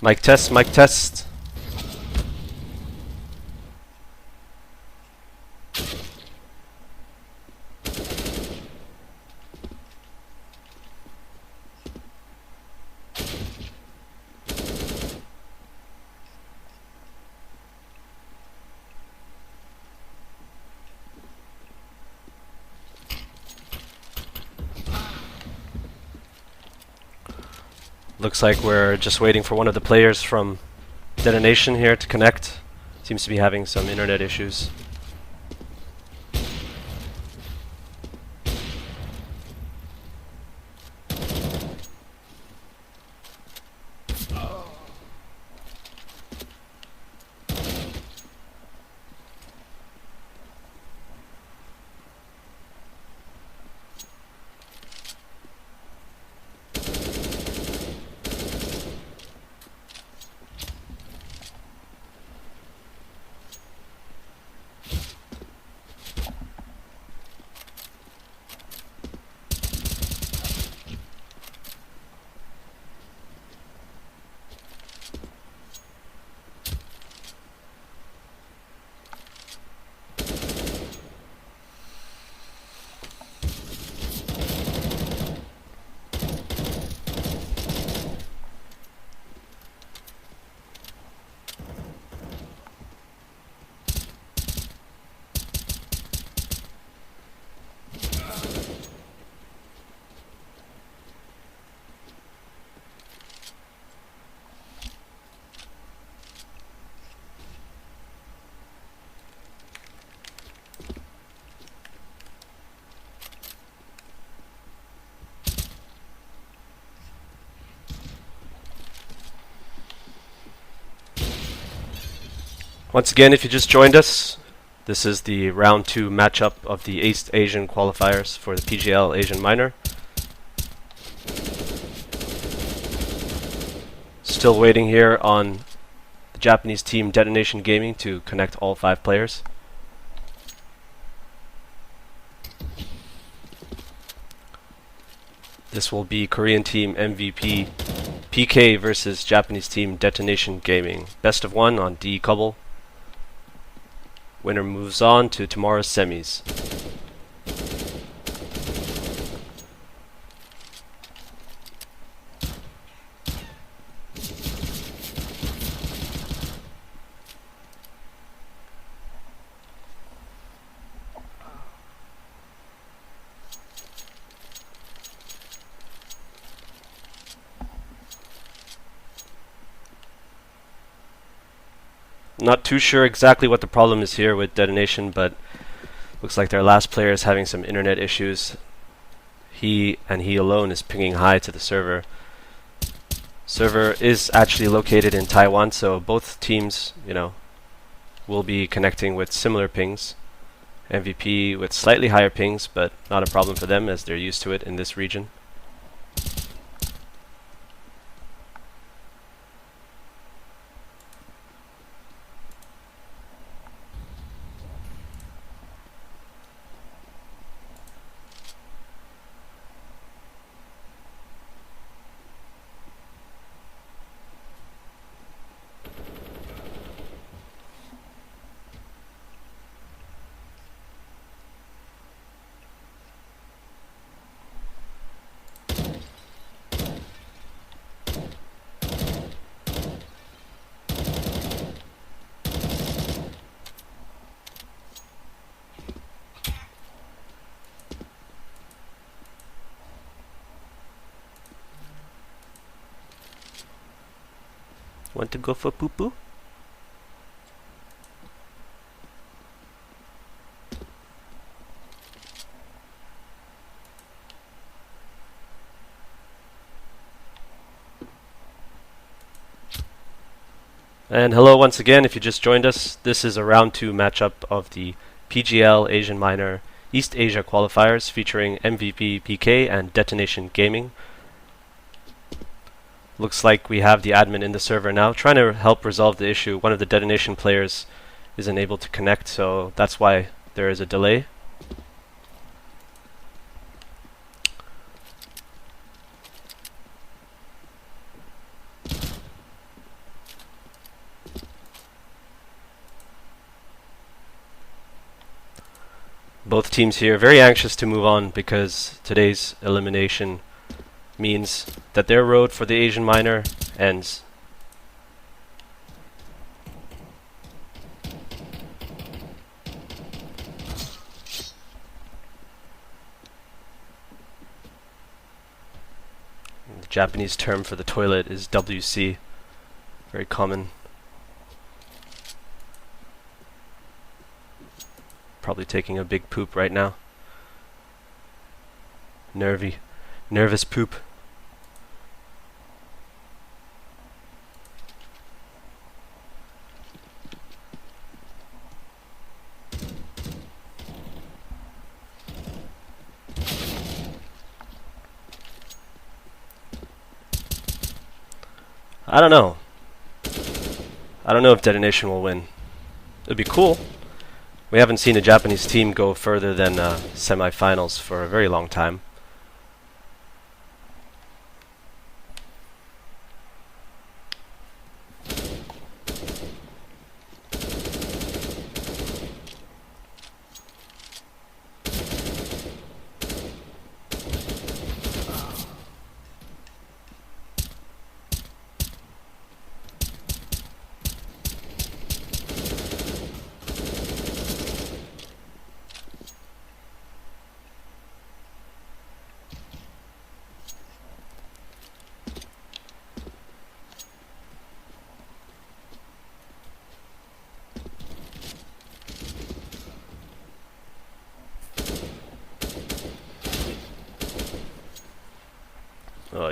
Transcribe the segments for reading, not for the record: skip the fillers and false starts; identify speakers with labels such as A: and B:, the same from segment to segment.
A: Mic test, mic test. Looks like we're just waiting for one of the players from Detonation here to connect. Seems to be having some internet issues. Once again, if you just joined us, this is the round 2 matchup of the East Asian qualifiers for the PGL Asian Minor. Still waiting here on the Japanese team Detonation Gaming to connect all 5 players. This will be Korean team MVP.PK versus Japanese team Detonation Gaming. Best of 1 on D Cobble. Winner moves on to tomorrow's semis. Not too sure exactly what the problem is here with Detonation, but looks like their last player is having some internet issues. He alone is pinging high to the server. Server is actually located in Taiwan, so both teams, will be connecting with similar pings. MVP with slightly higher pings, but not a problem for them as they're used to it in this region. Want to go for poo-poo? And hello once again, if you just joined us, this is a round 2 matchup of the PGL Asian Minor East Asia qualifiers featuring MVP.PK and Detonation Gaming. Looks like we have the admin in the server now, trying to help resolve the issue. One of the Detonation players isn't able to connect, so that's why there is a delay. Both teams here very anxious to move on because today's elimination means that their road for the Asian minor ends. The Japanese term for the toilet is WC. Very common. Probably taking a big poop right now. Nervous poop. I don't know. I don't know if Detonation will win. It'd be cool. We haven't seen a Japanese team go further than semifinals for a very long time.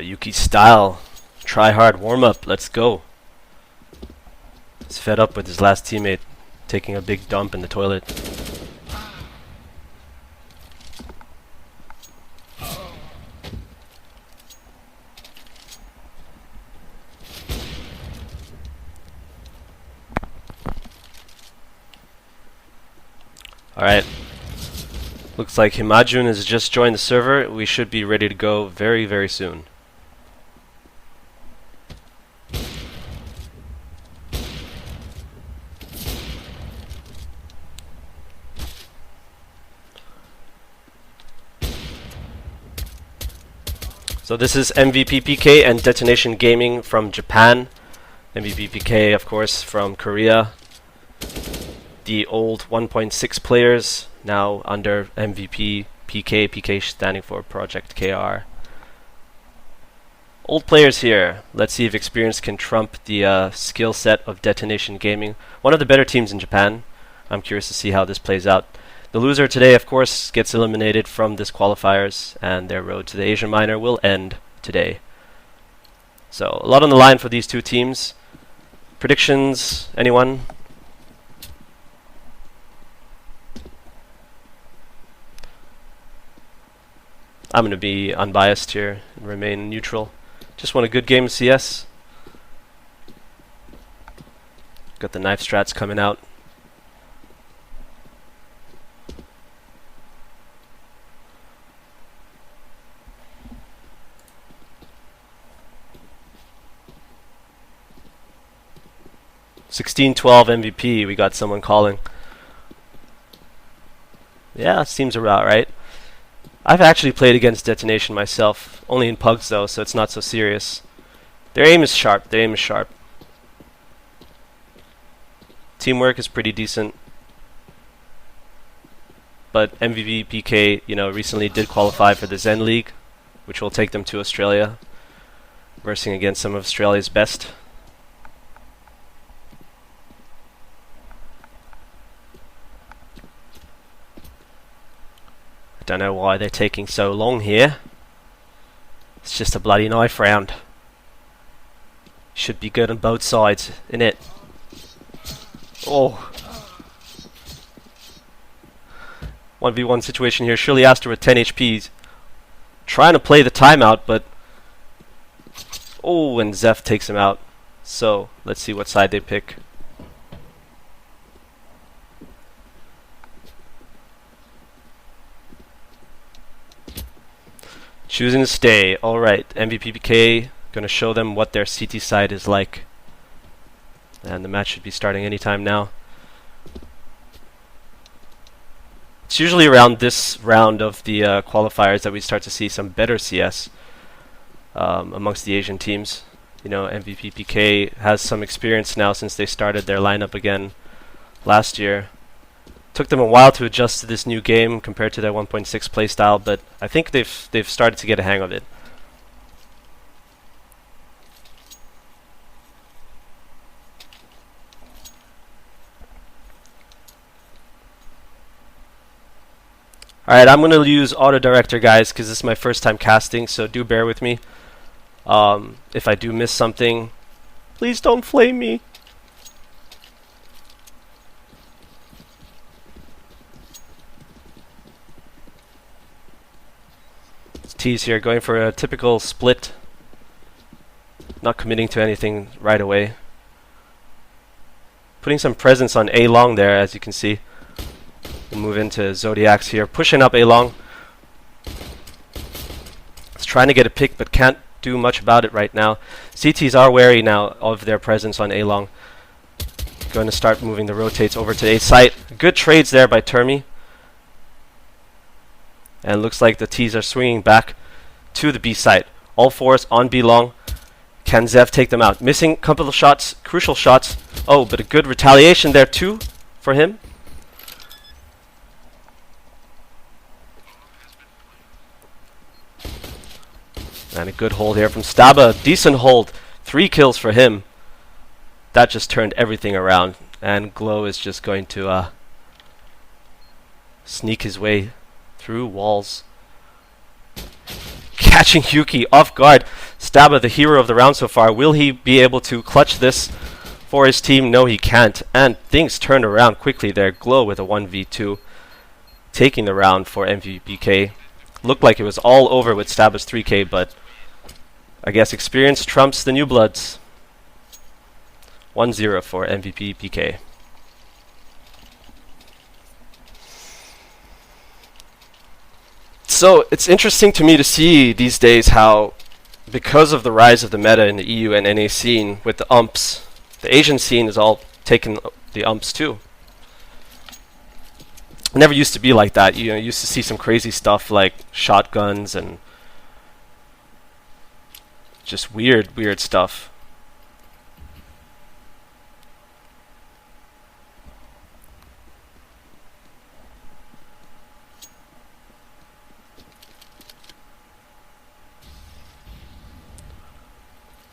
A: Yuki style. Try hard warm up. Let's go. He's fed up with his last teammate taking a big dump in the toilet. Alright. Looks like Himajun has just joined the server. We should be ready to go very, very soon. So this is MVP.PK and Detonation Gaming from Japan. MVP.PK, of course, from Korea. The old 1.6 players, now under MVP.PK, PK standing for Project KR. Old players here. Let's see if experience can trump the skill set of Detonation Gaming. One of the better teams in Japan. I'm curious to see how this plays out. The loser today, of course, gets eliminated from this qualifiers, and their road to the Asian minor will end today. So, a lot on the line for these two teams. Predictions, anyone? I'm going to be unbiased here and remain neutral. Just want a good game of CS. Got the knife strats coming out. (16-12) MVP, we got someone calling. Yeah, seems about right. I've actually played against Detonation myself, only in pugs though, so it's not so serious. Their aim is sharp, Teamwork is pretty decent. But MVP.PK, recently did qualify for the Zen League, which will take them to Australia, versing against some of Australia's best. Don't know why they're taking so long here. It's just a bloody knife round. Should be good on both sides, innit? Oh. 1v1 situation here. Shirley Aster with 10 HPs. Trying to play the timeout, but... Oh, and Zeph takes him out. So, let's see what side they pick. Choosing to stay. Alright, MVP.PK gonna show them what their CT side is like. And the match should be starting anytime now. It's usually around this round of the qualifiers that we start to see some better CS amongst the Asian teams. You know, MVP.PK has some experience now since they started their lineup again last year. Took them a while to adjust to this new game compared to their 1.6 playstyle, but I think they've started to get a hang of it. Alright, I'm going to use Auto Director, guys, because this is my first time casting, so do bear with me. If I do miss something, please don't flame me. It's T's here, going for a typical split. Not committing to anything right away. Putting some presence on A long there, as you can see. We'll move into Zodiacs here, pushing up A long. It's trying to get a pick, but can't do much about it right now. CTs are wary now of their presence on A long. Going to start moving the rotates over to A site. Good trades there by Termi. And looks like the T's are swinging back to the B site. All fours on B long. Can Zev take them out? Missing a couple of shots, crucial shots. Oh, but a good retaliation there too for him. And a good hold here from Staba. Decent hold. 3 kills for him. That just turned everything around. And Glow is just going to sneak his way through walls. Catching Yuki off guard. Staba, the hero of the round so far. Will he be able to clutch this for his team? No, he can't. And things turned around quickly there. Glow with a 1v2. Taking the round for MVP.PK. Looked like it was all over with Staba's 3k, but I guess experience trumps the new bloods. 1-0 for MVP.PK. So it's interesting to me to see these days how, because of the rise of the meta in the EU and NA scene with the umps, the Asian scene is all taking the umps too. It never used to be like that. You know, you used to see some crazy stuff like shotguns and just weird stuff.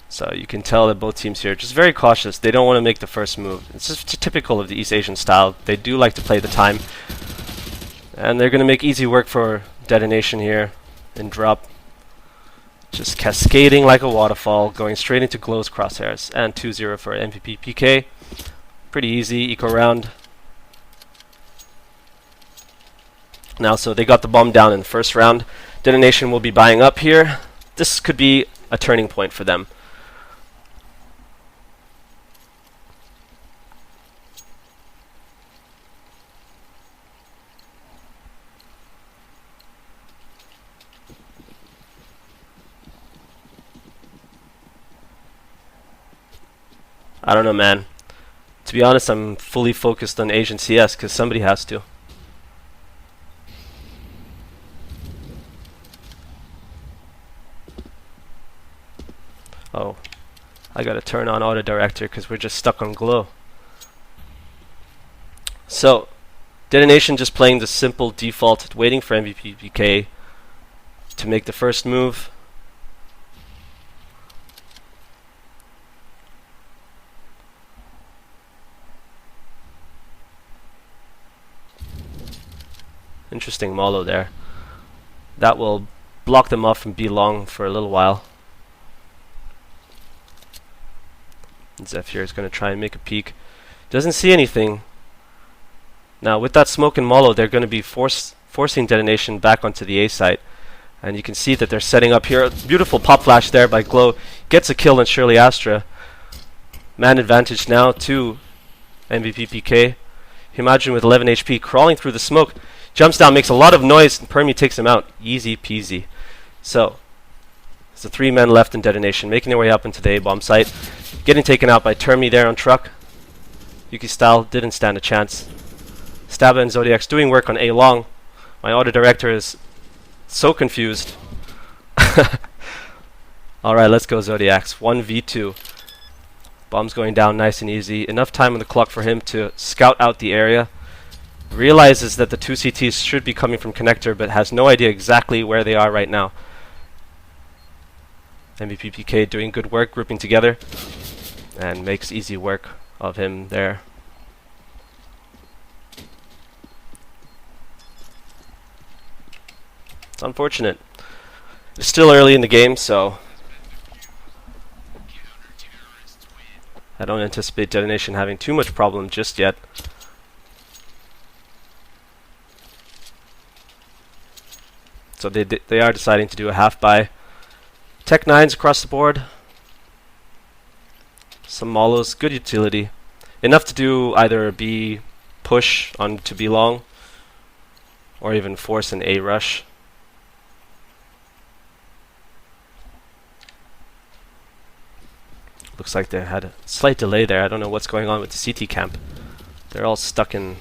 A: So you can tell that both teams here are just very cautious. They don't want to make the first move. It's just typical of the East Asian style. They do like to play the time. And they're going to make easy work for Detonation here in drop. Just cascading like a waterfall, going straight into Glow's crosshairs. And 2-0 for MVP.PK. Pretty easy, eco round. Now, so they got the bomb down in the first round. Detonation will be buying up here. This could be a turning point for them. I don't know, man. To be honest, I'm fully focused on Asian CS because somebody has to. Oh, I gotta turn on Auto Director because we're just stuck on Glow. So, Detonation just playing the simple default, waiting for MVP.PK to make the first move. Interesting Molo there. That will block them off from B long for a little while. Zeph here is going to try and make a peek. Doesn't see anything. Now with that smoke and Molo, they're going to be forcing Detonation back onto the A site. And you can see that they're setting up here. Beautiful pop flash there by Glow. Gets a kill on Shirley Astra. Man advantage now to MVP.PK. Himajin with 11 HP crawling through the smoke. Jumps down, makes a lot of noise, and Permi takes him out. Easy peasy. So, there's a 3 men left in Detonation, making their way up into the A-bomb site. Getting taken out by Termi there on truck. Yuki Style didn't stand a chance. Staba and Zodiac's doing work on A long. My auto director is so confused. Alright, let's go Zodiacs. 1v2. Bomb's going down nice and easy. Enough time on the clock for him to scout out the area. Realizes that the two CTs should be coming from connector, but has no idea exactly where they are right now. MVP.PK doing good work, grouping together, and makes easy work of him there. It's unfortunate. It's still early in the game, so I don't anticipate Detonation having too much problem just yet. So they are deciding to do a half buy. Tech 9s across the board. Some Malos, good utility. Enough to do either a B push onto B long, or even force an A rush. Looks like they had a slight delay there. I don't know what's going on with the CT camp. They're all stuck in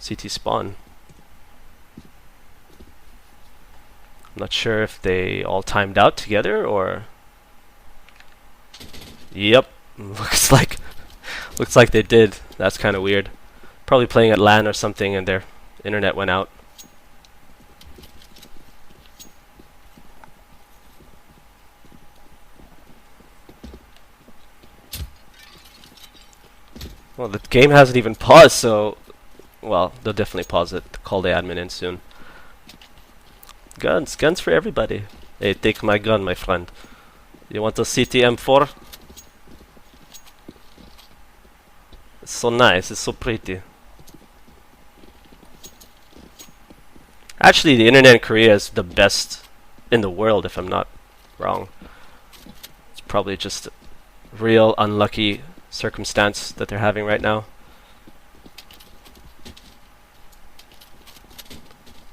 A: CT spawn. I'm not sure if they all timed out together or... Yep, looks like they did. That's kind of weird. Probably playing at LAN or something and their internet went out. Well, the game hasn't even paused, so... Well, they'll definitely pause it. Call the admin in soon. Guns for everybody. Hey, take my gun, my friend. You want a CT-M4? It's so nice, it's so pretty. Actually, the internet in Korea is the best in the world, if I'm not wrong. It's probably just a real unlucky circumstance that they're having right now.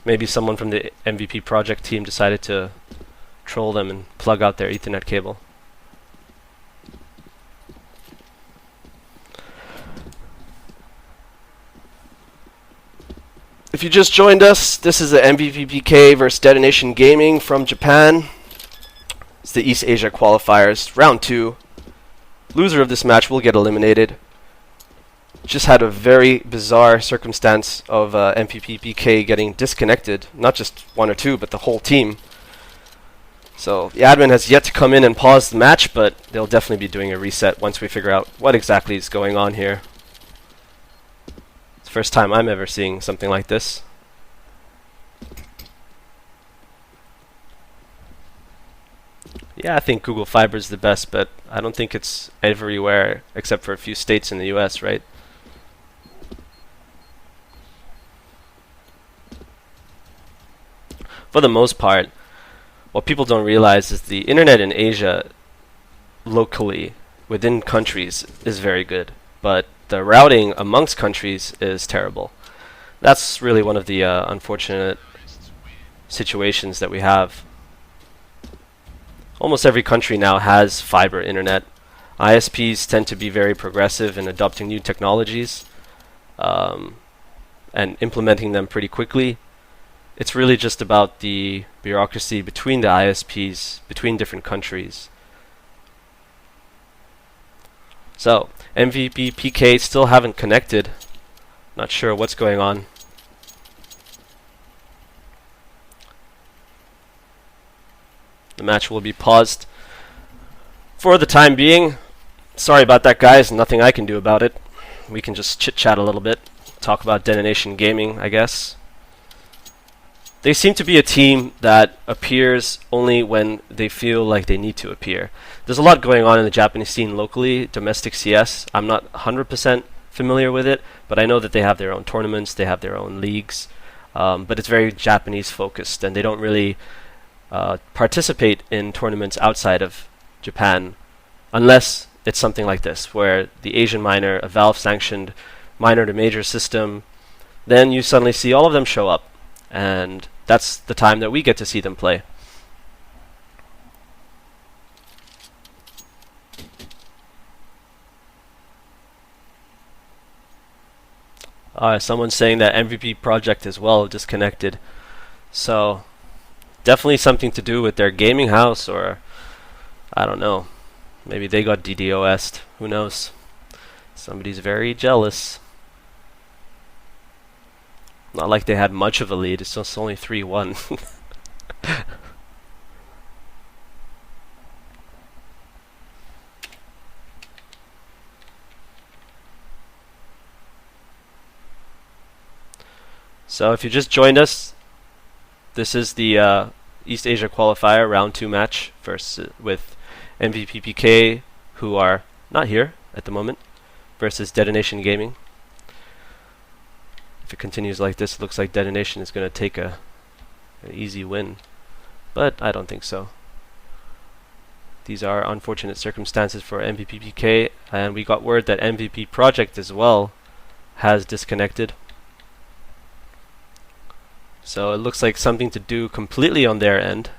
A: Maybe someone from the MVP project team decided to troll them and plug out their Ethernet cable. If you just joined us, this is the MVP.PK versus Detonation Gaming from Japan. It's the East Asia qualifiers, round 2. Loser of this match will get eliminated. Just had a very bizarre circumstance of MVP.PK getting disconnected. Not just one or two, but the whole team. So the admin has yet to come in and pause the match, but they'll definitely be doing a reset once we figure out what exactly is going on here. It's the first time I'm ever seeing something like this. Yeah, I think Google Fiber is the best, but I don't think it's everywhere except for a few states in the US, right? For the most part, what people don't realize is the internet in Asia locally within countries is very good, but the routing amongst countries is terrible. That's really one of the unfortunate situations that we have. Almost every country now has fiber internet. ISPs tend to be very progressive in adopting new technologies and implementing them pretty quickly. It's really just about the bureaucracy between the ISPs, between different countries. So, MVP.PK still haven't connected. Not sure what's going on. The match will be paused for the time being. Sorry about that, guys. Nothing I can do about it. We can just chit-chat a little bit. Talk about Detonation Gaming, I guess. They seem to be a team that appears only when they feel like they need to appear. There's a lot going on in the Japanese scene locally, domestic CS. I'm not 100% familiar with it, but I know that they have their own tournaments, they have their own leagues, but it's very Japanese focused, and they don't really participate in tournaments outside of Japan, unless it's something like this, where the Asian minor, a Valve-sanctioned minor to major system, then you suddenly see all of them show up. And that's the time that we get to see them play. Someone's saying that MVP project as well disconnected. So definitely something to do with their gaming house, or I don't know. Maybe they got DDoS'd. Who knows? Somebody's very jealous. Not like they had much of a lead. It's just only 3-1. So if you just joined us, this is the East Asia Qualifier Round 2 match with MVP.PK, who are not here at the moment, versus Detonation Gaming. If it continues like this, it looks like Detonation is going to take an easy win, but I don't think so. These are unfortunate circumstances for MVP.PK, and we got word that MVP Project as well has disconnected. So it looks like something to do completely on their end.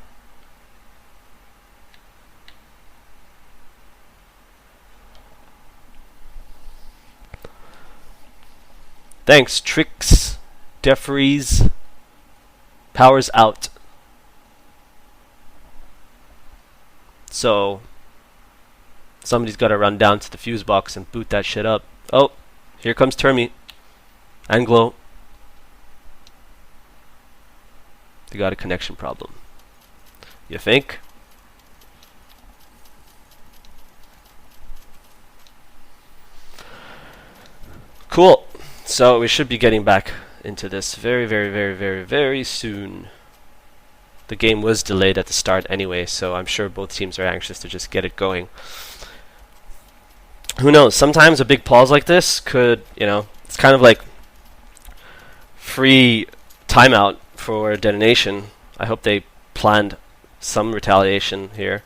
A: Thanks, Tricks, Defreeze, Powers out. So somebody's got to run down to the fuse box and boot that shit up. Oh, here comes Termi and Glow. They got a connection problem. You think? Cool. So we should be getting back into this very soon. The game was delayed at the start anyway, so I'm sure both teams are anxious to just get it going. Who knows? Sometimes a big pause like this could, it's kind of like free timeout for Detonation. I hope they planned some retaliation here.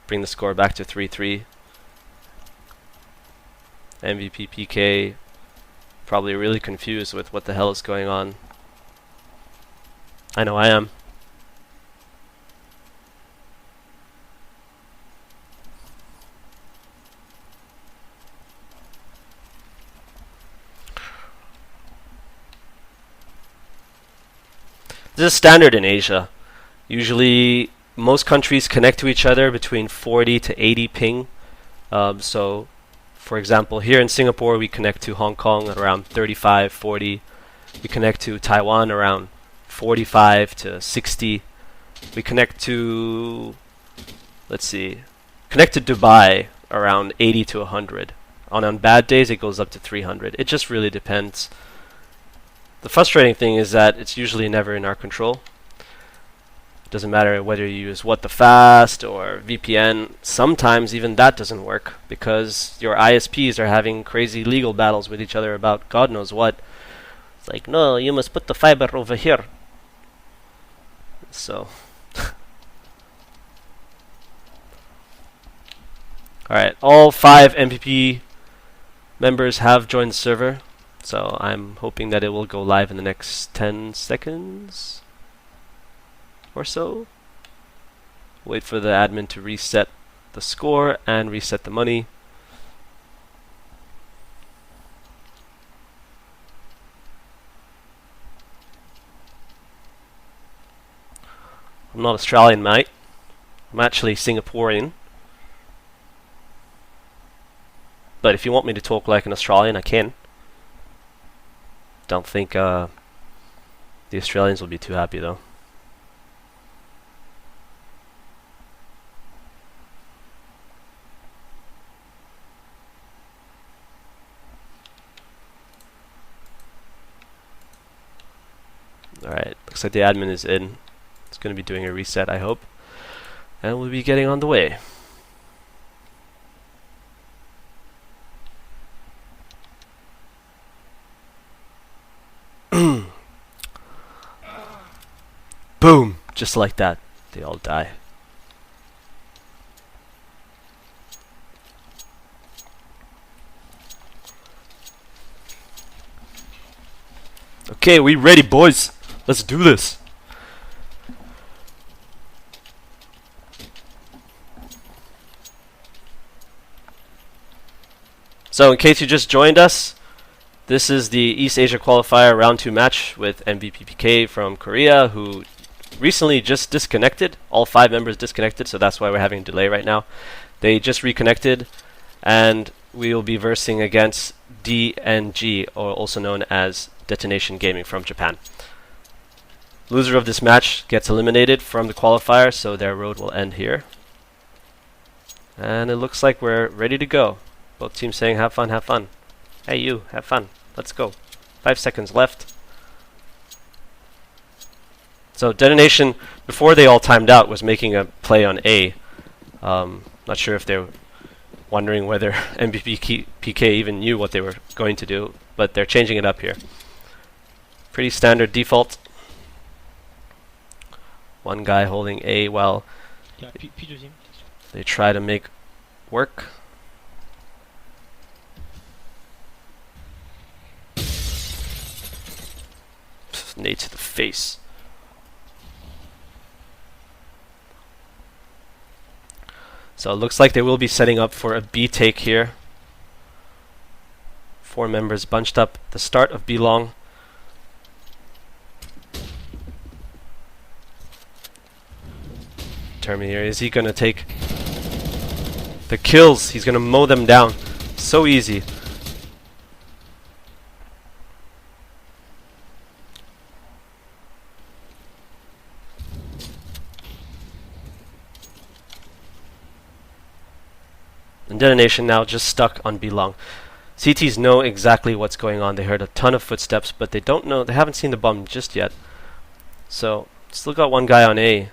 A: Bring the score back to 3-3. MVP.PK probably really confused with what the hell is going on. I know I am. This is standard in Asia. Usually most countries connect to each other between 40 to 80 ping. So for example, here in Singapore we connect to Hong Kong at around 35, 40. We connect to Taiwan around 45 to 60. We connect to, connect to Dubai around 80 to 100. On bad days it goes up to 300. It just really depends. The frustrating thing is that it's usually never in our control. It doesn't matter whether you use What the Fast or VPN. Sometimes even that doesn't work because your ISPs are having crazy legal battles with each other about God knows what. It's like, no, you must put the fiber over here. So alright, all 5 MPP members have joined the server. So I'm hoping that it will go live in the next 10 seconds or so. Wait for the admin to reset the score and reset the money. I'm not Australian, mate. I'm actually Singaporean. But if you want me to talk like an Australian, I can. Don't think the Australians will be too happy though. Alright, looks like the admin is in. It's going to be doing a reset, I hope. And we'll be getting on the way. Boom! Just like that, they all die. Okay, we ready, boys. Let's do this. So in case you just joined us, This is the East Asia Qualifier Round 2 match with MVP.PK from Korea, who recently just disconnected. All 5 members disconnected, so that's why we're having a delay right now. They just reconnected, and we will be versing against DNG, or also known as DetonatioN Gaming from Japan. Loser of this match gets eliminated from the qualifier, so their road will end here. And it looks like we're ready to go. Both teams saying have fun, have fun. Hey you, have fun. Let's go. 5 seconds left. So DetonatioN, before they all timed out, was making a play on A. Not sure if they're wondering whether MVP.PK even knew what they were going to do, but they're changing it up here. Pretty standard default. One guy holding A while they try to make work. Nade to the face. So it looks like they will be setting up for a B take here. 4 members bunched up at the start of B long. Terminator, is he going to take the kills? He's going to mow them down. So easy. And DetonatioN now just stuck on B long. CTs know exactly what's going on. They heard a ton of footsteps, but they don't know, they haven't seen the bomb just yet. So, still got one guy on A.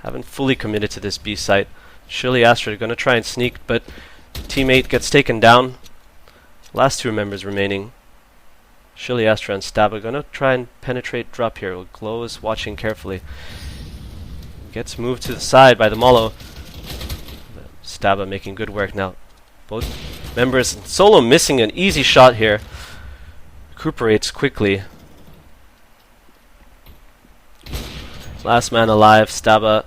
A: Haven't fully committed to this B site. Surely Astra going to try and sneak, but teammate gets taken down. Last 2 members remaining. Surely Astra and Staba going to try and penetrate drop here. Glow is watching carefully. Gets moved to the side by the Mollo. Staba making good work now. Both members. Solo missing an easy shot here. Recuperates quickly. Last man alive. Staba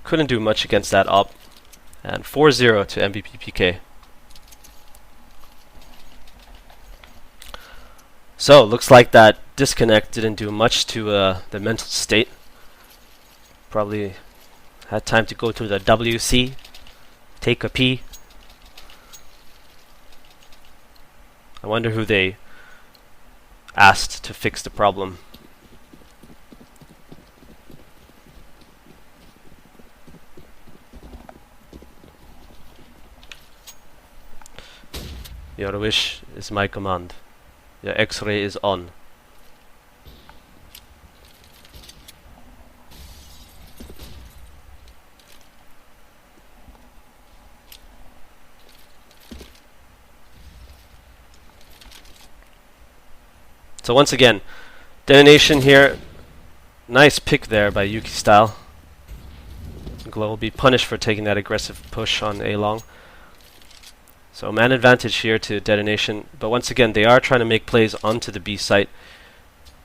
A: couldn't do much against that op. And 4-0 to MVP.PK. So, looks like that disconnect didn't do much to the mental state. Probably had time to go to the WC. Take a pee. I wonder who they asked to fix the problem. Your wish is my command. Your X-ray is on. So once again, DetonatioN here. Nice pick there by Yuki Style. Glow will be punished for taking that aggressive push on A long. So man advantage here to DetonatioN, but once again they are trying to make plays onto the B site.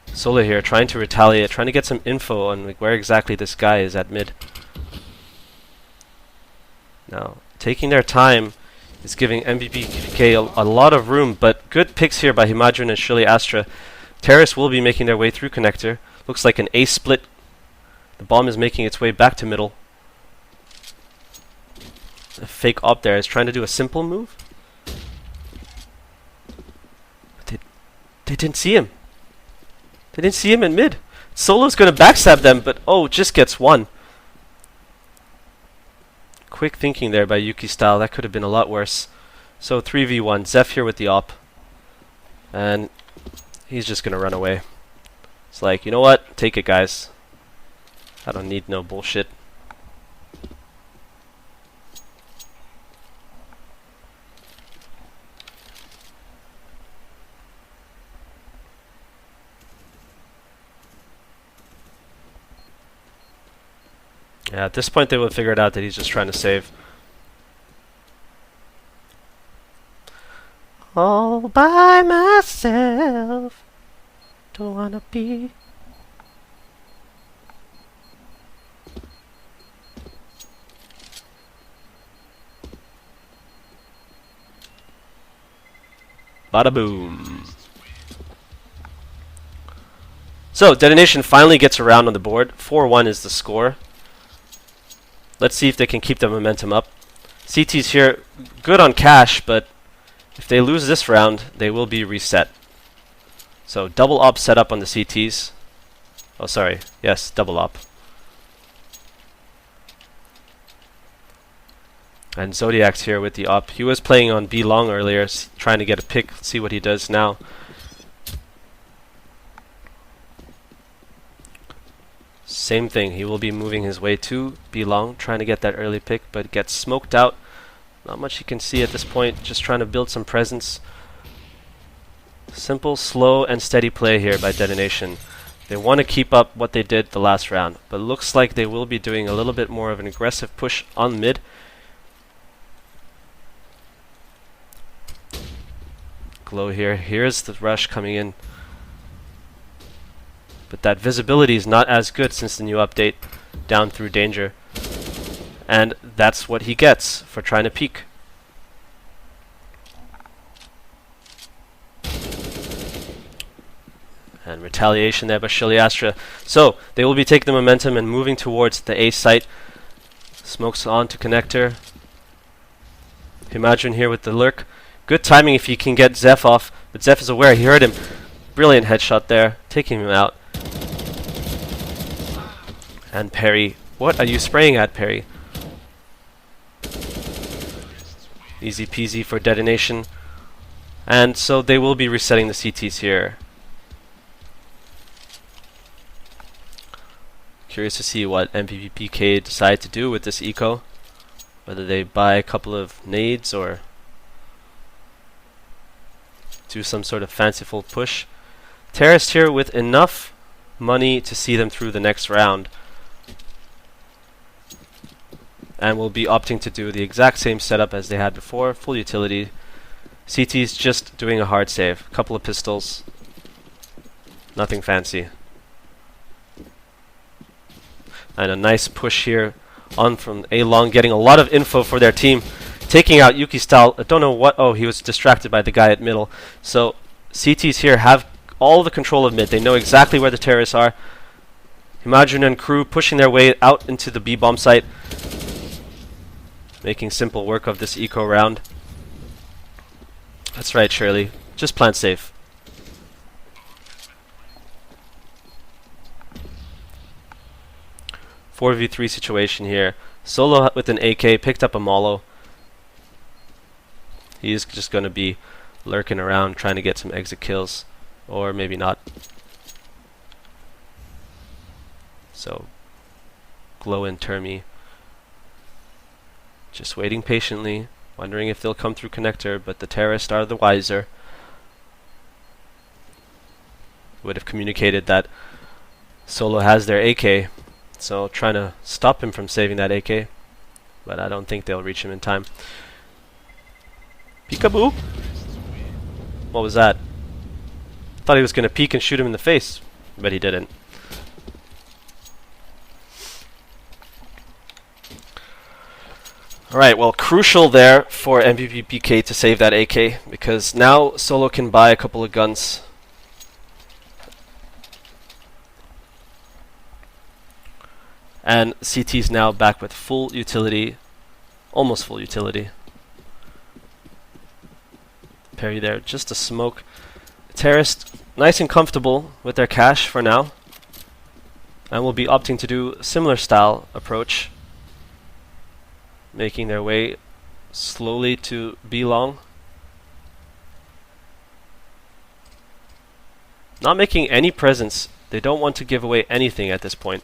A: Solo here trying to retaliate, trying to get some info on like, where exactly this guy is at mid. Now, taking their time is giving MVP.PK a lot of room, but good picks here by Himadrin and Shirley Astra. Terrace will be making their way through connector. Looks like an A split. The bomb is making its way back to middle. A fake op there is trying to do a simple move. They didn't see him. They didn't see him in mid. Solo's going to backstab them, but oh, just gets one. Quick thinking there by Yuki Style. That could have been a lot worse. So 3v1. Zeph here with the op. And he's just going to run away. It's like, you know what? Take it, guys. I don't need no bullshit. Yeah, at this point they will have figured out that he's just trying to save. All by myself. Don't wanna be. Bada boom. So, Detonation finally gets around on the board. 4-1 is the score. Let's see if they can keep the momentum up. CT's here, good on cash, but if they lose this round, they will be reset. So, double op set up on the CTs. Oh, sorry. Yes, double op. And Zodiac's here with the op. He was playing on B long earlier, trying to get a pick. Let's see what he does now. Same thing. He will be moving his way to B long, trying to get that early pick, but gets smoked out. Not much you can see at this point. Just trying to build some presence. Simple, slow, and steady play here by Detonation. They want to keep up what they did the last round, but looks like they will be doing a little bit more of an aggressive push on mid. Glow here. Here's the rush coming in. But that visibility is not as good since the new update, down through danger. And that's what he gets for trying to peek. And retaliation there by Shiliastra. So, they will be taking the momentum and moving towards the A site. Smokes on to connector. Imagine here with the lurk. Good timing if you can get Zeph off, but Zeph is aware. He heard him. Brilliant headshot there, taking him out. And Perry. What are you spraying at, Perry? Easy peasy for Detonation. And so they will be resetting the CTs here. Curious to see what MVP.PK decide to do with this eco. Whether they buy a couple of nades or do some sort of fanciful push. Terrorist here with enough money to see them through the next round. And will be opting to do the exact same setup as they had before. Full utility. CT's just doing a hard save. Couple of pistols. Nothing fancy. And a nice push here on from A-Long, getting a lot of info for their team. Taking out Yuki style. I don't know what. Oh, he was distracted by the guy at middle. So CTs here have all the control of mid. They know exactly where the terrorists are. Imagine and crew pushing their way out into the B bomb site. Making simple work of this eco round. That's right, Shirley. Just plant safe. Four v 3 situation here. Solo with an AK picked up a Molo. He's just going to be lurking around trying to get some exit kills. Or maybe not. So, Glow and Termi. Just waiting patiently. Wondering if they'll come through connector, but the terrorists are the wiser. Would have communicated that Solo has their AK. So, trying to stop him from saving that AK. But I don't think they'll reach him in time. Peekaboo! What was that? Thought he was going to peek and shoot him in the face, but he didn't. Alright, well, crucial there for MVP.PK to save that AK, because now Solo can buy a couple of guns. And CT's now back with full utility, almost full utility. Perry there, just a smoke. Terrorist, nice and comfortable with their cash for now. And will be opting to do a similar style approach. Making their way slowly to B long. Not making any presence. They don't want to give away anything at this point.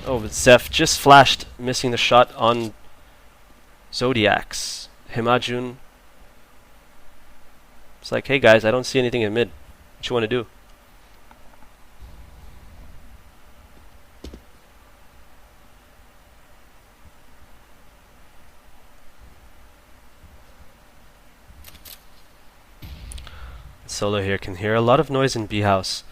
A: Oh, but Zeph just flashed, missing the shot on Zodiacs. Himajun. It's like, hey guys, I don't see anything in mid. What you want to do? Solo here can hear a lot of noise in B house.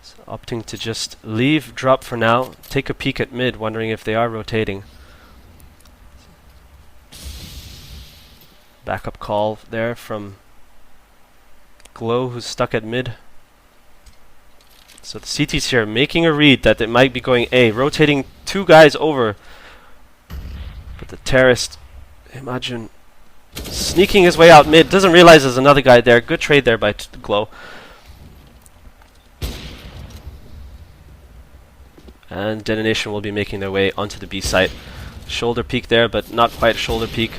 A: So opting to just leave drop for now. Take a peek at mid, wondering if they are rotating. Backup call there from Glow, who's stuck at mid. So the CT's here making a read that it might be going A, rotating 2 guys over. But the terrorist, imagine, sneaking his way out mid, doesn't realize there's another guy there. Good trade there by Glow. And DetonatioN will be making their way onto the B site. Shoulder peek there, but not quite shoulder peek.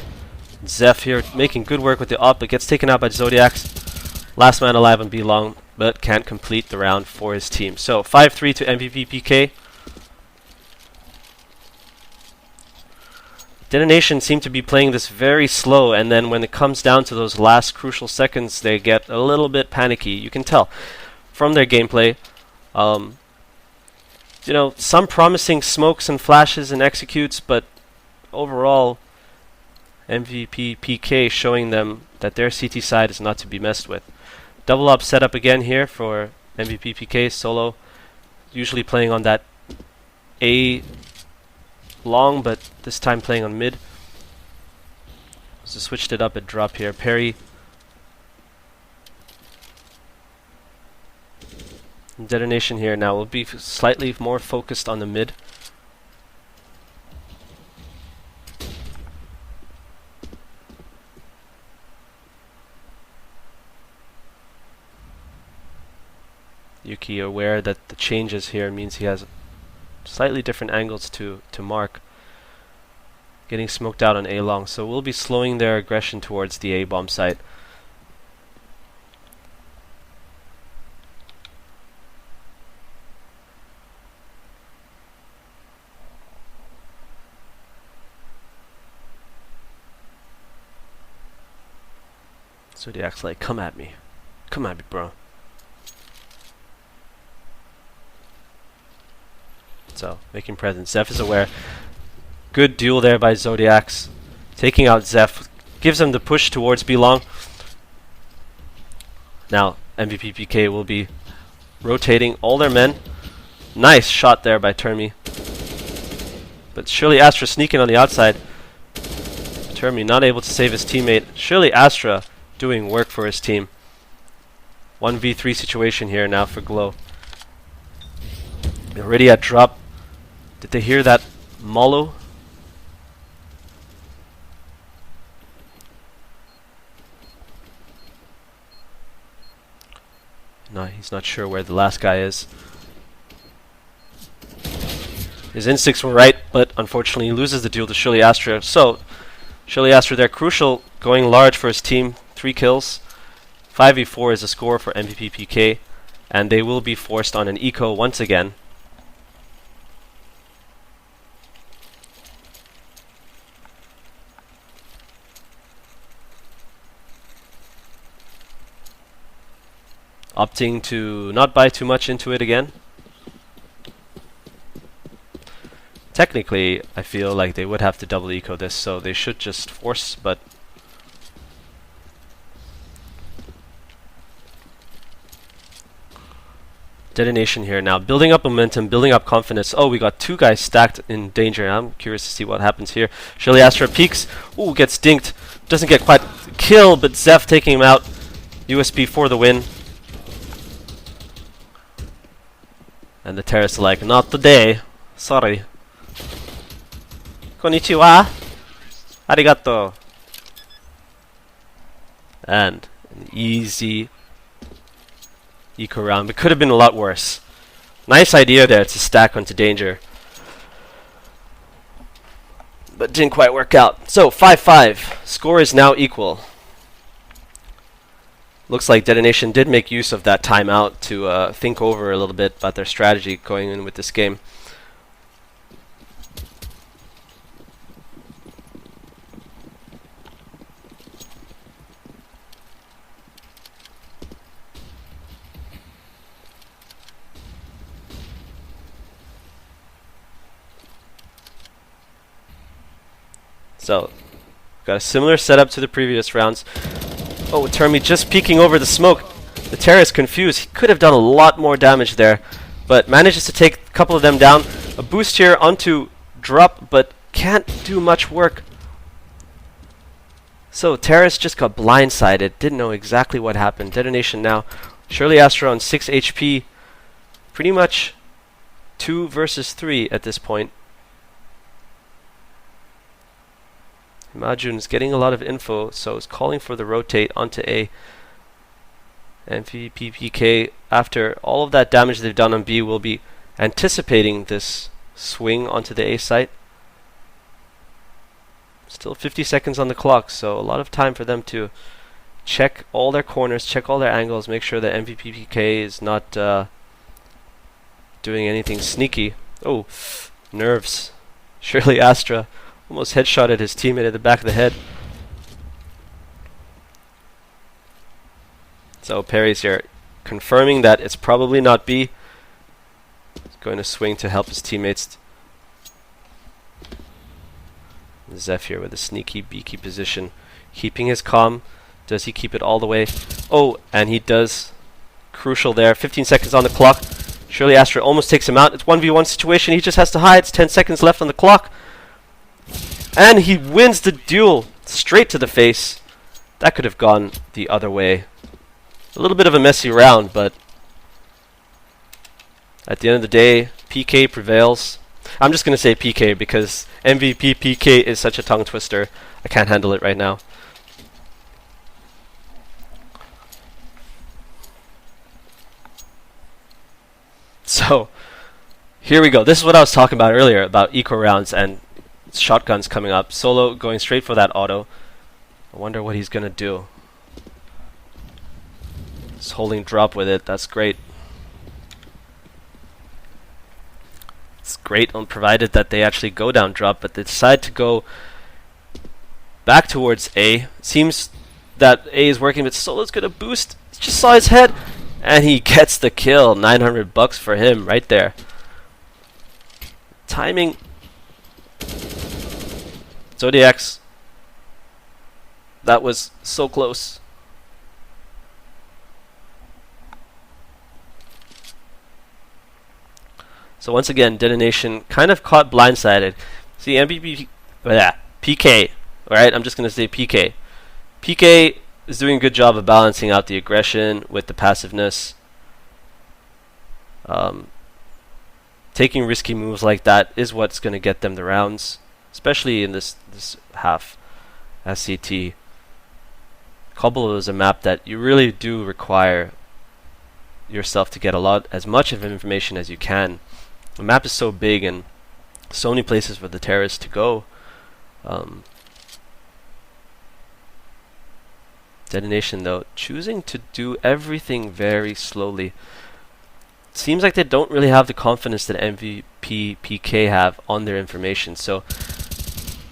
A: Zeph here making good work with the op, but gets taken out by Zodiacs. Last man alive on B long, but can't complete the round for his team. So 5-3 to MVP.PK. DetonatioN seem to be playing this very slow, and then when it comes down to those last crucial seconds, they get a little bit panicky. You can tell from their gameplay. You know, some promising smokes and flashes and executes, but overall, MVP.PK showing them that their CT side is not to be messed with. Double up setup again here for MVP.PK solo, usually playing on that A long, but this time playing on mid. So switched it up at drop here. Perry. DetonatioN here now will be slightly more focused on the mid. Yuki aware that the changes here means he has slightly different angles to mark. Getting smoked out on A long, so we'll be slowing their aggression towards the A bomb site. Zodiac's like, come at me, bro. So, making presence. Zeph is aware. Good duel there by Zodiacs. Taking out Zeph. Gives him the push towards B long. Now, MVP.PK will be rotating all their men. Nice shot there by Termi. But Surely Astra sneaking on the outside. Termi not able to save his teammate. Surely Astra doing work for his team. 1v3 situation here now for Glow. Already at drop. Did they hear that Molo? No, he's not sure where the last guy is. His instincts were right, but unfortunately he loses the duel to Surely Astra. So, Surely Astra there, crucial, going large for his team. 3 kills. 5v4 is the score for MVP.PK, and they will be forced on an eco once again. Opting to not buy too much into it again. Technically, I feel like they would have to double eco this, so they should just force, but DetonatioN here now, building up momentum, building up confidence. Oh, we got 2 guys stacked in danger. I'm curious to see what happens here. Surely Astra peeks. Ooh, gets dinked. Doesn't get quite kill, but Zeph taking him out. USP for the win. And the terrorists are like, not today. Sorry. Konnichiwa. Arigato. And an easy eco round, but could have been a lot worse. Nice idea there to stack onto danger, but didn't quite work out. So 5-5. Score is now equal. Looks like DetonatioN did make use of that timeout to think over a little bit about their strategy going in with this game. So, got a similar setup to the previous rounds. Oh, Termi just peeking over the smoke. The terrorist confused. He could have done a lot more damage there, but manages to take a couple of them down. A boost here onto drop, but can't do much work. So Terrace just got blindsided, didn't know exactly what happened. Detonation now. Surely Astra on 6 HP. Pretty much 2 versus 3 at this point. Majun's getting a lot of info, so is calling for the rotate onto A. MVP.PK, after all of that damage they've done on B, will be anticipating this swing onto the A site. Still 50 seconds on the clock, so a lot of time for them to check all their corners, check all their angles, make sure that MVP.PK is not doing anything sneaky. Oh, nerves. Surely Astra almost headshotted his teammate at the back of the head. So Perry's here confirming that it's probably not B. He's going to swing to help his teammates. Zeph here with a sneaky beaky position, keeping his calm. Does he keep it all the way? Oh, and he does. Crucial there. 15 seconds on the clock. Surely Astra almost takes him out. It's 1v1 situation. He just has to hide. It's 10 seconds left on the clock. And he wins the duel straight to the face. That could have gone the other way. A little bit of a messy round, but at the end of the day, PK prevails. I'm just going to say PK because MVP.PK is such a tongue twister. I can't handle it right now. So, here we go. This is what I was talking about earlier, about eco rounds and shotguns coming up. Solo going straight for that auto. I wonder what he's going to do. He's holding drop with it. That's great. It's great on provided that they actually go down drop, but they decide to go back towards A. Seems that A is working, but Solo's going to boost. Just saw his head. And he gets the kill. 900 bucks for him right there. Timing. Zodiacs. That was so close. So once again, Detonation kind of caught blindsided. See, PK. Alright, I'm just going to say PK. PK is doing a good job of balancing out the aggression with the passiveness. Taking risky moves like that is what's going to get them the rounds, especially in this half SCT. Cobble is a map that you really do require yourself to get as much of information as you can. The map is so big and so many places for the terrorists to go. Detonation, though, choosing to do everything very slowly. Seems like they don't really have the confidence that MVP.PK have on their information, so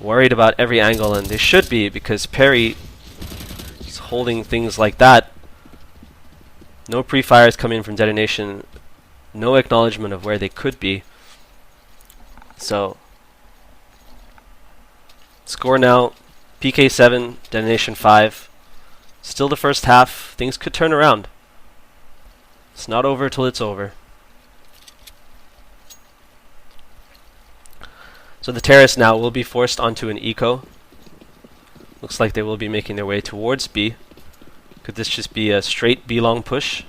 A: worried about every angle, and they should be, because Perry is holding things like that. No pre-fires coming from Detonation, no acknowledgement of where they could be. So, score now, PK 7, Detonation 5. Still the first half. Things could turn around. It's not over till it's over. So the terrorists now will be forced onto an eco. Looks like they will be making their way towards B. Could this just be a straight B long push?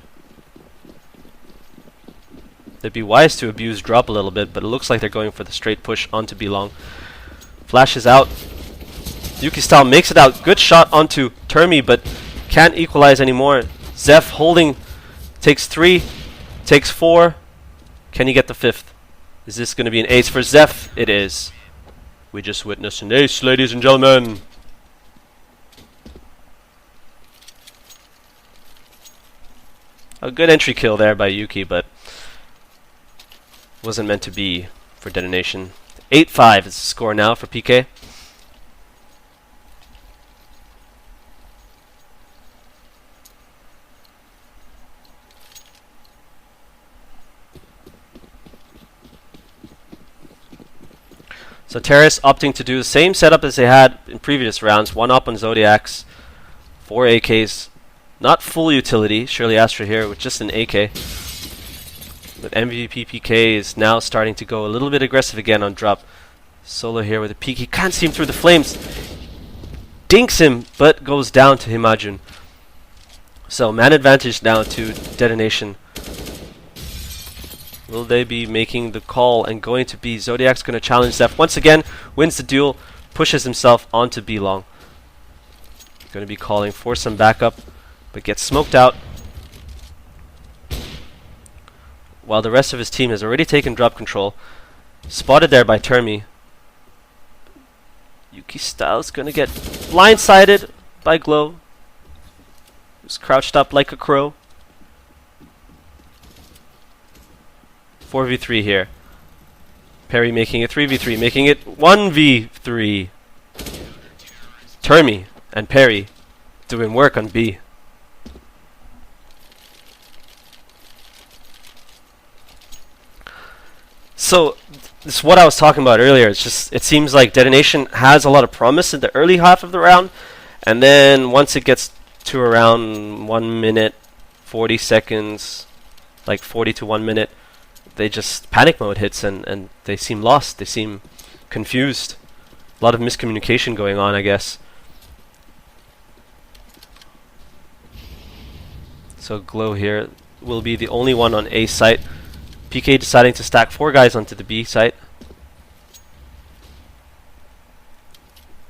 A: They'd be wise to abuse drop a little bit, but it looks like they're going for the straight push onto B long. Flashes out. Yuki style makes it out. Good shot onto Termi, but can't equalize anymore. Zeph holding, takes 3, takes 4. Can he get the 5th? Is this going to be an ace for Zeph? It is. We just witnessed an ace, ladies and gentlemen. A good entry kill there by Yuki, but wasn't meant to be for Detonation. 8-5 is the score now for PK. So Terrace opting to do the same setup as they had in previous rounds. 1 up on Zodiacs, 4 AKs. Not full utility. Surely Astra here with just an AK. But MVP.PK is now starting to go a little bit aggressive again on drop. Solo here with a peek. He can't see him through the flames. dinks him, but goes down to Himajun. So man advantage now to Detonation. Will they be making the call and going to B? Zodiac's going to challenge Zeph once again, wins the duel, pushes himself onto B long. Going to be calling for some backup, but gets smoked out. While the rest of his team has already taken drop control. Spotted there by Termi. Yuki Styles going to get blindsided by Glow. Who's crouched up like a crow. 4v3 here. Perry making it 3v3, making it 1v3. Termi and Perry doing work on B. So, this is what I was talking about earlier. It's just, it seems like Detonation has a lot of promise in the early half of the round, and then once it gets to around 1 minute, 40 seconds, like 40 to 1 minute, they just panic mode hits and they seem lost. They seem confused. A lot of miscommunication going on, I guess. So Glow here will be the only one on A site. PK deciding to stack 4 guys onto the B site.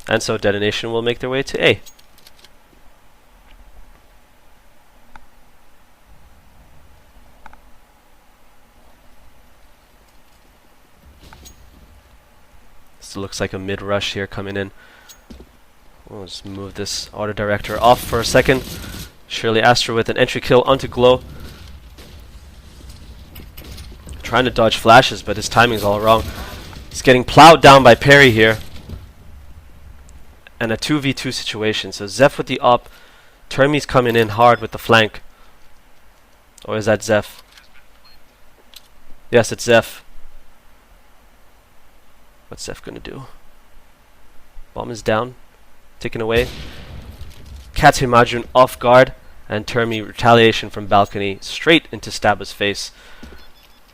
A: And so Detonation will make their way to A. So looks like a mid-rush here coming in. We'll just move this auto director off for a second. Shirley Astra with an entry kill onto Glow. Trying to dodge flashes, but his timing's all wrong. He's getting plowed down by Perry here. And a 2v2 situation. So Zeph with the op. Termi's coming in hard with the flank. Or is that Zeph? Yes, it's Zeph. What's Zeph gonna do? Bomb is down. Taken away. Catch Himajun off guard. And Termi retaliation from balcony straight into Staba's face.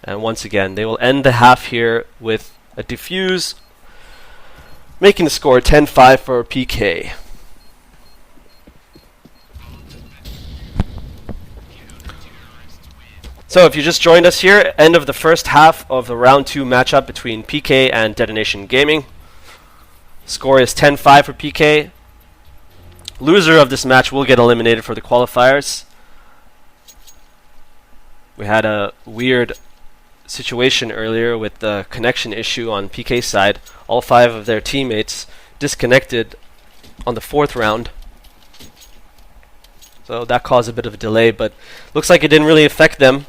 A: And once again, they will end the half here with a defuse, making the score 10-5 for PK. So if you just joined us here, end of the first half of the round 2 matchup between PK and Detonation Gaming. Score is 10-5 for PK. Loser of this match will get eliminated for the qualifiers. We had a weird situation earlier with the connection issue on PK's side. All 5 of their teammates disconnected on the 4th round. So that caused a bit of a delay, but looks like it didn't really affect them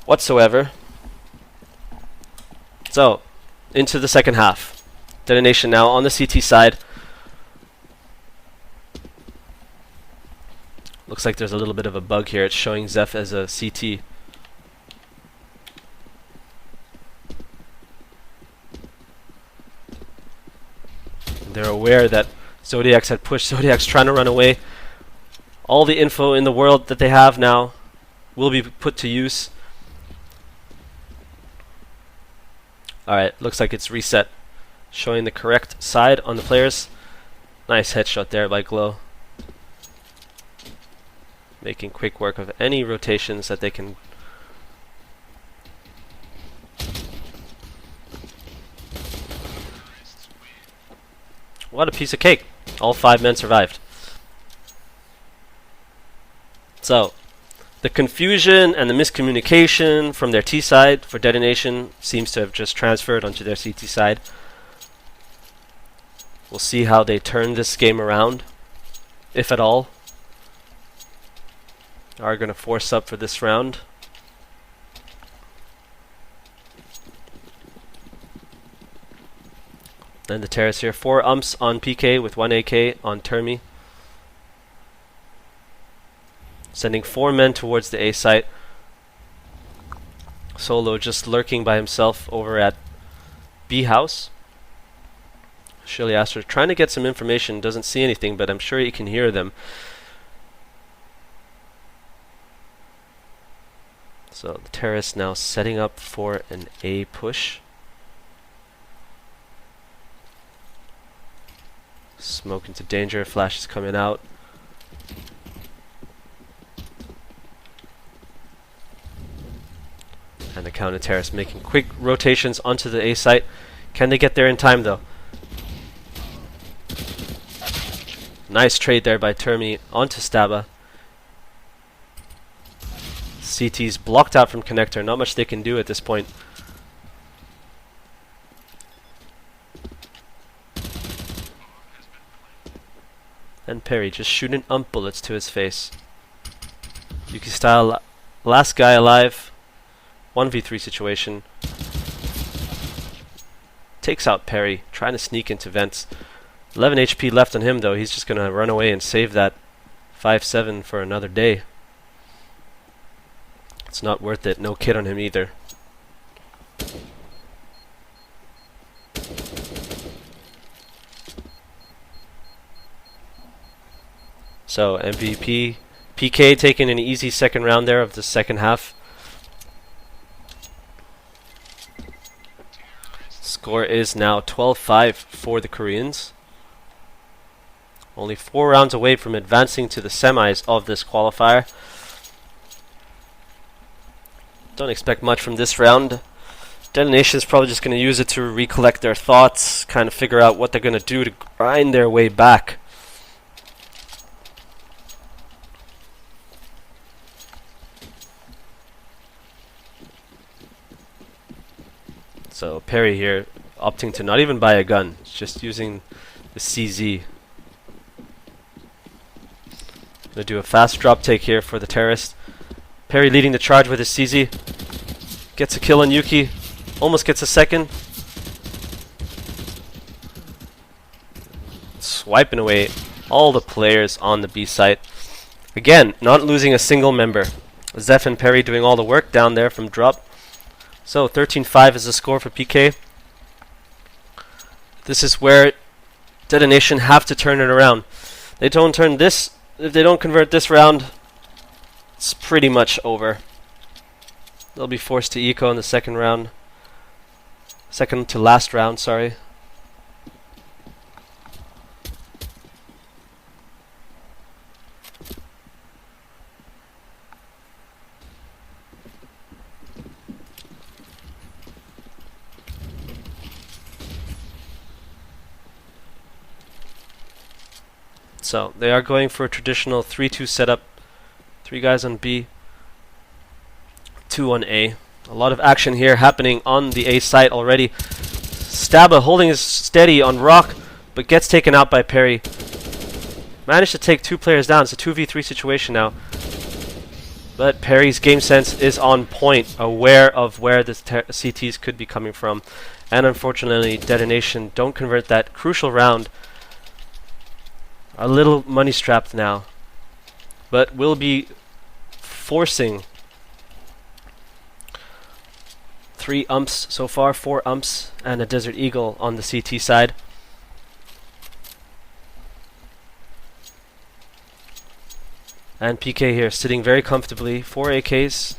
A: whatsoever. So, into the second half. Detonation now on the CT side. Looks like there's a little bit of a bug here. It's showing Zeph as a CT. They're aware that Zodiac's had pushed. Zodiac's trying to run away. All the info in the world that they have now will be put to use. Alright, looks like it's reset. Showing the correct side on the players. Nice headshot there by Glow. Making quick work of any rotations that they can. What a piece of cake. All 5 men survived. So, the confusion and the miscommunication from their T side for Detonation seems to have just transferred onto their CT side. We'll see how they turn this game around, if at all. Are going to force up for this round. And the terrace here. 4 umps on PK with 1 AK on Termi. Sending 4 men towards the A site. Solo just lurking by himself over at B house. Shirley Astor trying to get some information. Doesn't see anything, but I'm sure he can hear them. So the terrace now setting up for an A push. Smoke into danger. Flash is coming out. And the counter terrorist making quick rotations onto the A site. Can they get there in time though? Nice trade there by Termi onto Staba. CT's blocked out from connector. Not much they can do at this point. And Perry just shooting bullets to his face. Yuki style, last guy alive. 1v3 situation. Takes out Perry, trying to sneak into vents. 11 HP left on him though. He's just gonna run away and save that 5-7 for another day. It's not worth it. No kit on him either. So MVP.PK taking an easy second round there of the second half. Score is now 12-5 for the Koreans. Only 4 rounds away from advancing to the semis of this qualifier. Don't expect much from this round. Detonation is probably just going to use it to recollect their thoughts, kind of figure out what they're going to do to grind their way back. So Perry here opting to not even buy a gun, just using the CZ. Gonna do a fast drop take here for the terrorist. Perry leading the charge with his CZ. Gets a kill on Yuki. Almost gets a second. Swiping away all the players on the B site. Again, not losing a single member. Zeph and Perry doing all the work down there from drop. So 13-5 is the score for PK. This is where Detonation have to turn it around. They don't turn this. If they don't convert this round, it's pretty much over. They'll be forced to eco in the second round. Second to last round, sorry. So they are going for a traditional 3-2 setup. 3 guys on B, 2 on A. A lot of action here happening on the A site already. Staba holding his steady on Rock, but gets taken out by Perry. Managed to take 2 players down. It's a 2v3 situation now. But Perry's game sense is on point, aware of where the CTs could be coming from. And unfortunately, Detonation don't convert that crucial round. A little money strapped now, but will be forcing 3 umps so far, 4 umps and a Desert Eagle on the CT side. And PK here sitting very comfortably, 4 AKs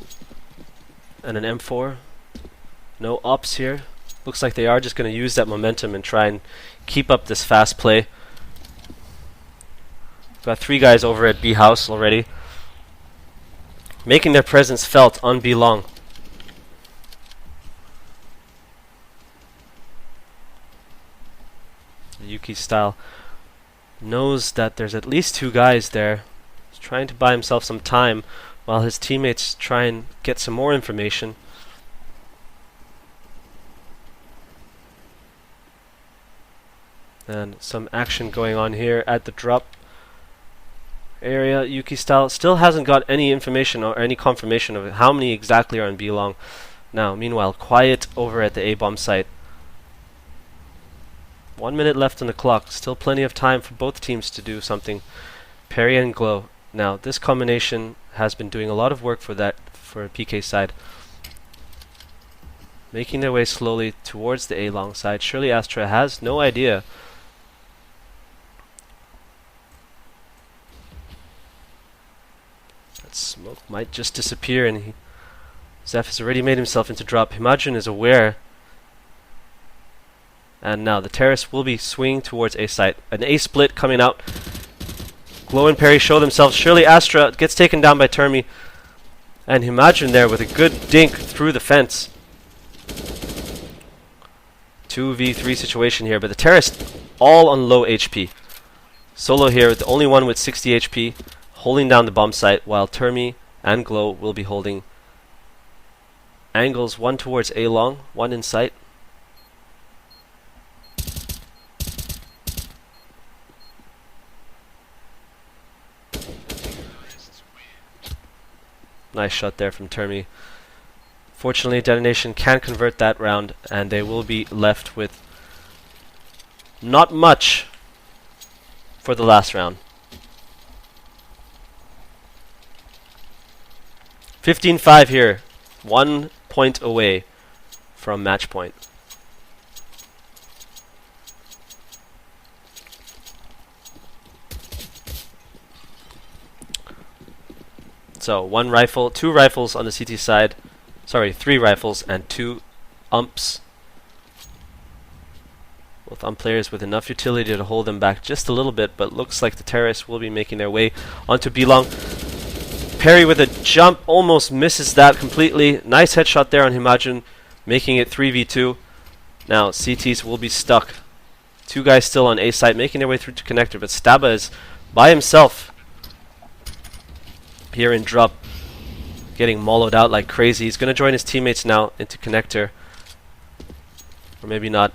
A: and an M4. No ops here. Looks like they are just going to use that momentum and try and keep up this fast play. Got 3 guys over at B house already, making their presence felt on B long. Yuki style knows that there's at least 2 guys there. He's trying to buy himself some time while his teammates try and get some more information. And some action going on here at the drop area. Yuki style still hasn't got any information or any confirmation of how many exactly are in B long. Now, meanwhile, quiet over at the A bomb site. 1 minute left on the clock. Still plenty of time for both teams to do something. Perry and Glow. Now, this combination has been doing a lot of work for PK side. Making their way slowly towards the A long side. Surely Astra has no idea. Smoke might just disappear, and Zeph has already made himself into drop. Himajin is aware And now the terrace will be swinging towards A site. An A split coming out. Glow and Perry show themselves. Surely Astra gets taken down by Termi. And Imagine there with a good dink through the fence. 2v3 situation here, but the terrace all on low HP. Solo here, the only one with 60 HP, holding down the bomb site, while Termi and Glow will be holding angles, one towards A long, one in sight. Nice shot there from Termi. Fortunately, Detonation can convert that round, and they will be left with not much for the last round. 15-5 here, 1 point away from match point. So 1 rifle, 2 rifles on the CT side. Sorry, 3 rifles and 2 umps. Both ump players with enough utility to hold them back just a little bit, but looks like the terrorists will be making their way onto B-long. Perry with a jump almost misses that completely. Nice headshot there on Imagine, making it 3v2. Now CTs will be stuck. 2 guys still on A site, making their way through to connector, but Staba is by himself here in drop, getting mollowed out like crazy. He's going to join his teammates now into connector. Or maybe not.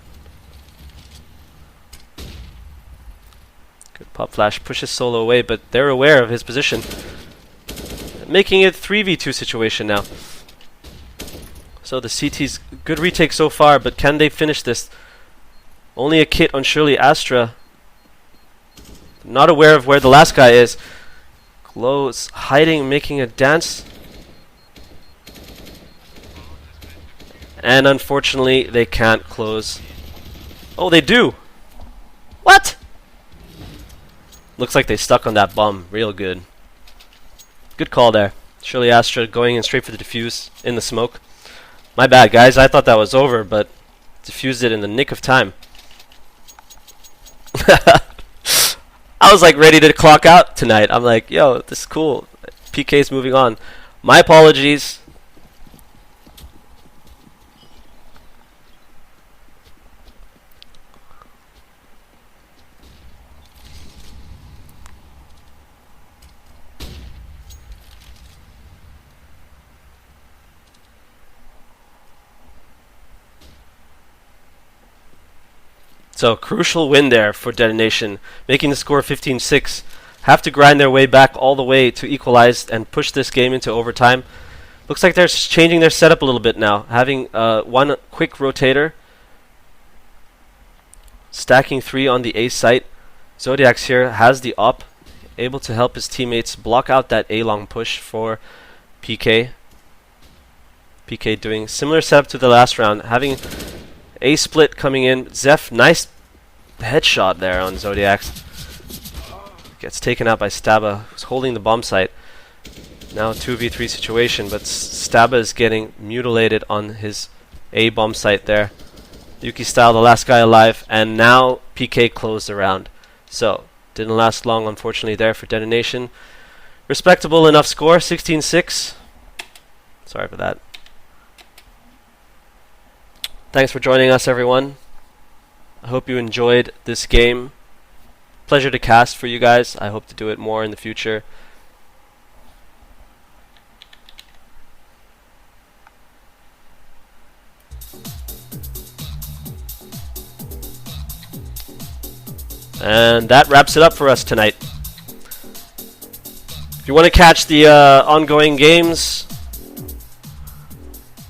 A: Good pop flash, pushes Solo away, but they're aware of his position. Making it 3v2 situation now. So the CT's good retake so far, but can they finish this? Only a kit on Shirley Astra. Not aware of where the last guy is. Glow's hiding, making a dance. And unfortunately, they can't close. Oh, they do! What? Looks like they stuck on that bomb real good. Good call there. Shirley Astra going in straight for the defuse in the smoke. My bad, guys. I thought that was over, but defused it in the nick of time. I was like ready to clock out tonight. I'm like, yo, this is cool. PK's moving on. My apologies. So, crucial win there for Detonation, making the score 15-6. Have to grind their way back all the way to equalize and push this game into overtime. Looks like they're changing their setup a little bit now, having one quick rotator, stacking 3 on the A site. Zodiacs here has the op, able to help his teammates block out that A-long push for PK. PK doing similar setup to the last round, having A split coming in. Zeph, nice headshot there on Zodiacs. Gets taken out by Staba, who's holding the bomb site. Now 2v3 situation, but Staba is getting mutilated on his A bomb site there. Yuki Style, the last guy alive, and now PK closed the round. So, didn't last long, unfortunately, there for Detonation. Respectable enough score, 16-6. Sorry for that. Thanks for joining us, everyone. I hope you enjoyed this game. Pleasure to cast for you guys. I hope to do it more in the future. And that wraps it up for us tonight. If you want to catch the ongoing games,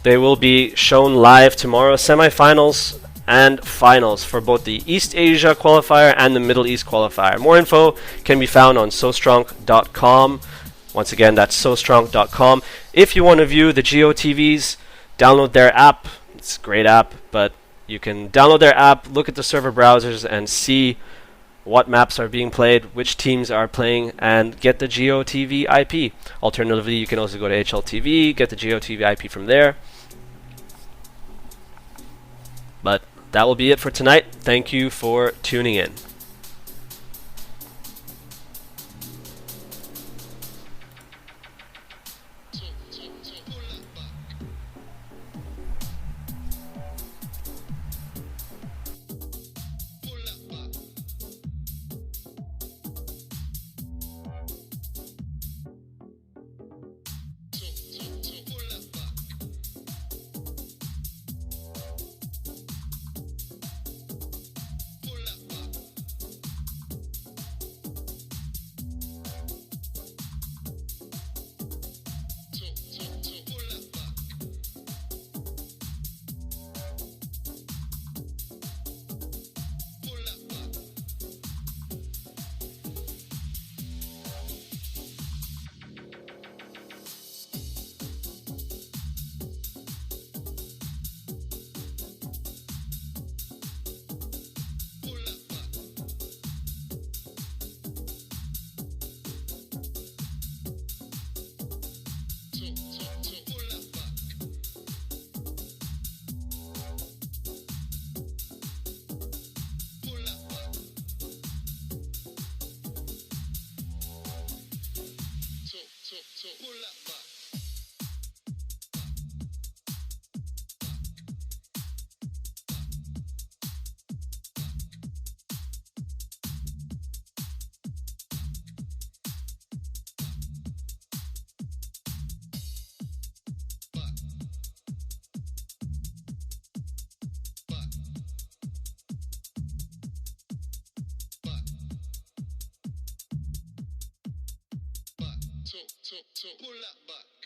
A: they will be shown live tomorrow, semifinals and finals for both the East Asia qualifier and the Middle East qualifier. More info can be found on sostrong.com. Once again, that's sostrong.com. If you want to view the GeoTVs, download their app. It's a great app, but you can download their app, look at the server browsers, and see what maps are being played, which teams are playing, and get the GeoTV IP. Alternatively, you can also go to HLTV, get the GeoTV IP from there. But that will be it for tonight. Thank you for tuning in.
B: So pull that back.